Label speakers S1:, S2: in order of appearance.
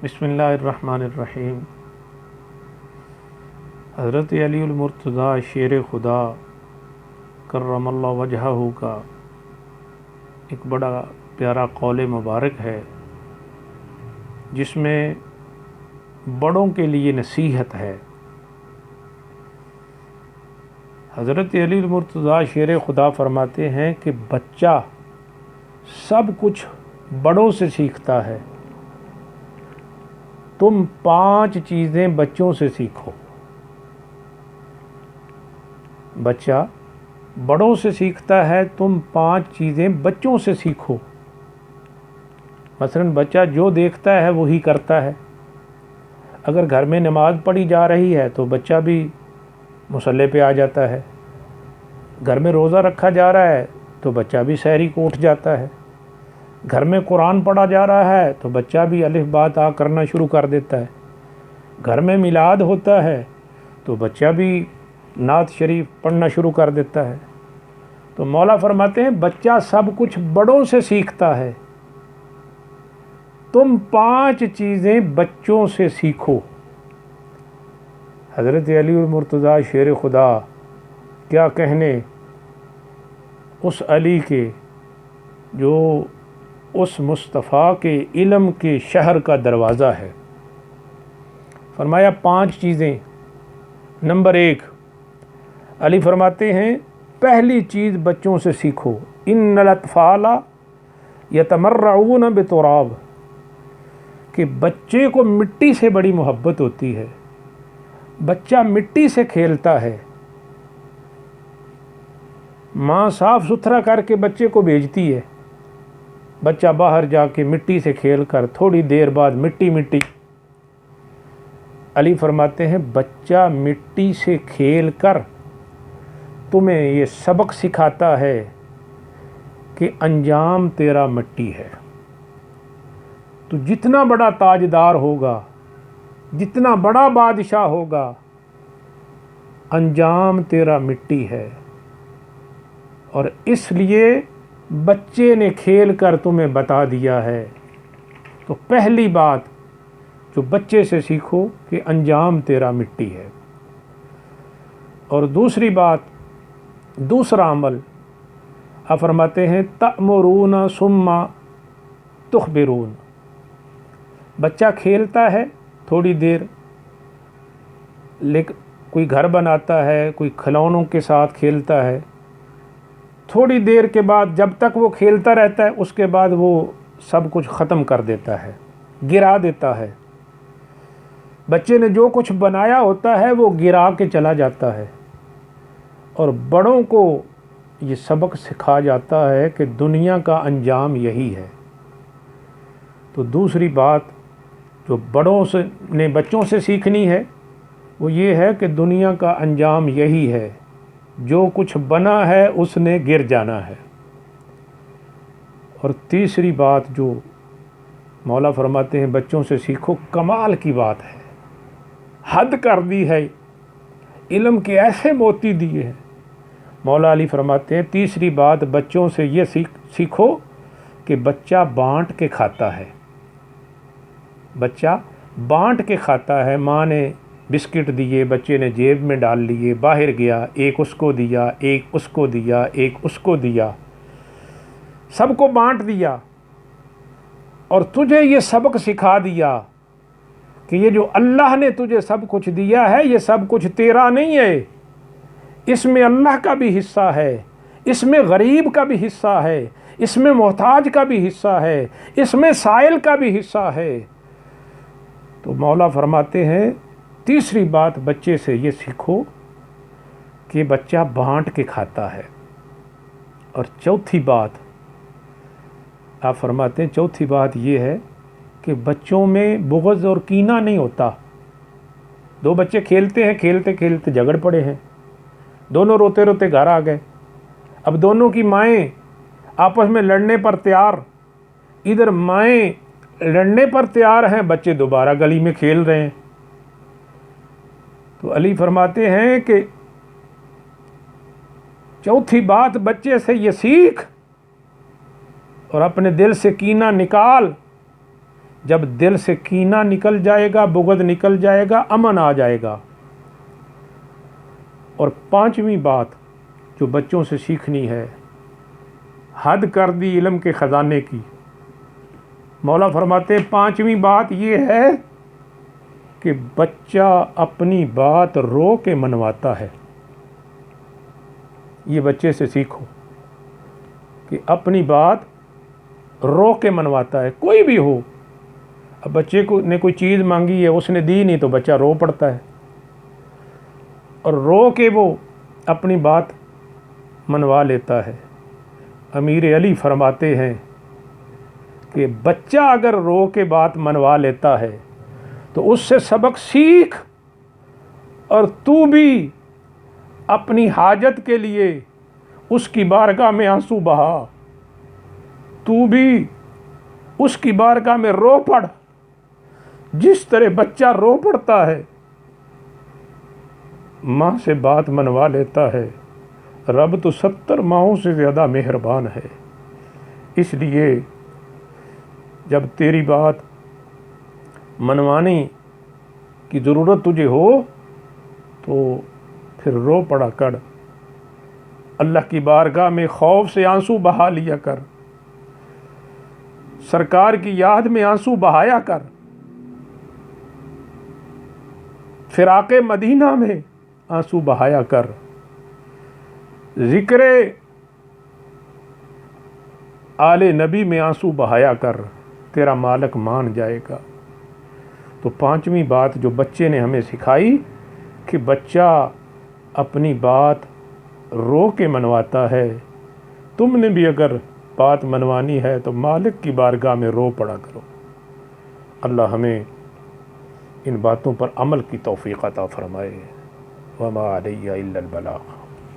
S1: بسم اللہ الرحمن الرحیم۔ حضرت علی المرتضیٰ شیر خدا کرم اللہ وجہہ کا ایک بڑا پیارا قول مبارک ہے، جس میں بڑوں کے لیے نصیحت ہے۔ حضرت علی المرتضیٰ شیر خدا فرماتے ہیں کہ بچہ سب کچھ بڑوں سے سیکھتا ہے، تم 5 چیزیں بچوں سے سیکھو۔ بچہ بڑوں سے سیکھتا ہے، تم 5 چیزیں بچوں سے سیکھو۔ مثلا بچہ جو دیکھتا ہے وہی کرتا ہے۔ اگر گھر میں نماز پڑھی جا رہی ہے تو بچہ بھی مصلی پہ آ جاتا ہے۔ گھر میں روزہ رکھا جا رہا ہے تو بچہ بھی سحری کو اٹھ جاتا ہے۔ گھر میں قرآن پڑھا جا رہا ہے تو بچہ بھی الف با تا کرنا شروع کر دیتا ہے۔ گھر میں میلاد ہوتا ہے تو بچہ بھی نعت شریف پڑھنا شروع کر دیتا ہے۔ تو مولا فرماتے ہیں بچہ سب کچھ بڑوں سے سیکھتا ہے، تم 5 چیزیں بچوں سے سیکھو۔ حضرت علی المرتضیٰ شیر خدا کیا کہنے اس علی کے جو اس مصطفیٰ کے علم کے شہر کا دروازہ ہے۔ فرمایا 5 چیزیں۔ نمبر 1، علی فرماتے ہیں پہلی چیز بچوں سے سیکھو، ان الاطفال یتمرعون بتراب، کہ بچے کو مٹی سے بڑی محبت ہوتی ہے۔ بچہ مٹی سے کھیلتا ہے، ماں صاف ستھرا کر کے بچے کو بھیجتی ہے، بچہ باہر جا کے مٹی سے کھیل کر تھوڑی دیر بعد مٹی علی فرماتے ہیں بچہ مٹی سے کھیل کر تمہیں یہ سبق سکھاتا ہے کہ انجام تیرا مٹی ہے۔ تو جتنا بڑا تاجدار ہوگا، جتنا بڑا بادشاہ ہوگا، انجام تیرا مٹی ہے۔ اور اس لیے بچے نے کھیل کر تمہیں بتا دیا ہے۔ تو پہلی بات جو بچے سے سیکھو کہ انجام تیرا مٹی ہے۔ اور دوسری بات، دوسرا عمل آپ فرماتے ہیں تأمرون ثم تخبرون۔ بچہ کھیلتا ہے تھوڑی دیر، لیکن کوئی گھر بناتا ہے، کوئی کھلونوں کے ساتھ کھیلتا ہے، تھوڑی دیر کے بعد جب تک وہ کھیلتا رہتا ہے اس کے بعد وہ سب کچھ ختم کر دیتا ہے، گرا دیتا ہے۔ بچے نے جو کچھ بنایا ہوتا ہے وہ گرا کے چلا جاتا ہے۔ اور بڑوں کو یہ سبق سکھا جاتا ہے کہ دنیا کا انجام یہی ہے۔ تو دوسری بات جو بڑوں سے نے بچوں سے سیکھنی ہے وہ یہ ہے کہ دنیا کا انجام یہی ہے، جو کچھ بنا ہے اس نے گر جانا ہے۔ اور تیسری بات جو مولا فرماتے ہیں بچوں سے سیکھو، کمال کی بات ہے، حد کر دی ہے، علم کے ایسے موتی دیے ہیں۔ مولا علی فرماتے ہیں تیسری بات بچوں سے یہ سیکھو کہ بچہ بانٹ کے کھاتا ہے۔ بچہ بانٹ کے کھاتا ہے۔ ماں نے بسکٹ دیے، بچے نے جیب میں ڈال لیے، باہر گیا، ایک اس کو دیا، ایک اس کو دیا، ایک اس کو دیا، سب کو بانٹ دیا۔ اور تجھے یہ سبق سکھا دیا کہ یہ جو اللہ نے تجھے سب کچھ دیا ہے یہ سب کچھ تیرا نہیں ہے، اس میں اللہ کا بھی حصہ ہے، اس میں غریب کا بھی حصہ ہے، اس میں محتاج کا بھی حصہ ہے، اس میں سائل کا بھی حصہ ہے۔ تو مولا فرماتے ہیں تیسری بات بچے سے یہ سیکھو کہ بچہ بانٹ کے کھاتا ہے۔ اور چوتھی بات آپ فرماتے ہیں چوتھی بات یہ ہے کہ بچوں میں بغض اور کینہ نہیں ہوتا۔ 2 بچے کھیلتے ہیں، کھیلتے کھیلتے جھگڑ پڑے ہیں، دونوں روتے روتے گھر آ گئے۔ اب دونوں کی مائیں آپس میں لڑنے پر تیار، ادھر مائیں لڑنے پر تیار ہیں، بچے دوبارہ گلی میں کھیل رہے ہیں۔ تو علی فرماتے ہیں کہ چوتھی بات بچے سے یہ سیکھ اور اپنے دل سے کینہ نکال، جب دل سے کینہ نکل جائے گا، بغض نکل جائے گا، امن آ جائے گا۔ اور پانچویں بات جو بچوں سے سیکھنی ہے، حد کر دی علم کے خزانے کی۔ مولا فرماتے ہیں پانچویں بات یہ ہے کہ بچہ اپنی بات رو کے منواتا ہے۔ یہ بچے سے سیکھو کہ اپنی بات رو کے منواتا ہے، کوئی بھی ہو۔ اب بچے نے کوئی چیز مانگی ہے، اس نے دی نہیں تو بچہ رو پڑتا ہے، اور رو کے وہ اپنی بات منوا لیتا ہے۔ امیر علی فرماتے ہیں کہ بچہ اگر رو کے بات منوا لیتا ہے تو اس سے سبق سیکھ، اور تو بھی اپنی حاجت کے لیے اس کی بارگاہ میں آنسو بہا، تو بھی اس کی بارگاہ میں رو پڑ، جس طرح بچہ رو پڑتا ہے، ماں سے بات منوا لیتا ہے۔ رب تو 70 ماہوں سے زیادہ مہربان ہے۔ اس لیے جب تیری بات منوانے کی ضرورت تجھے ہو تو پھر رو پڑا کر، اللہ کی بارگاہ میں خوف سے آنسو بہا لیا کر، سرکار کی یاد میں آنسو بہایا کر، فراق مدینہ میں آنسو بہایا کر، ذکر آل نبی میں آنسو بہایا کر، تیرا مالک مان جائے گا۔ تو پانچویں بات جو بچے نے ہمیں سکھائی کہ بچہ اپنی بات رو کے منواتا ہے، تم نے بھی اگر بات منوانی ہے تو مالک کی بارگاہ میں رو پڑا کرو۔ اللہ ہمیں ان باتوں پر عمل کی توفیق عطا فرمائے۔ وما علی الا البلاغ۔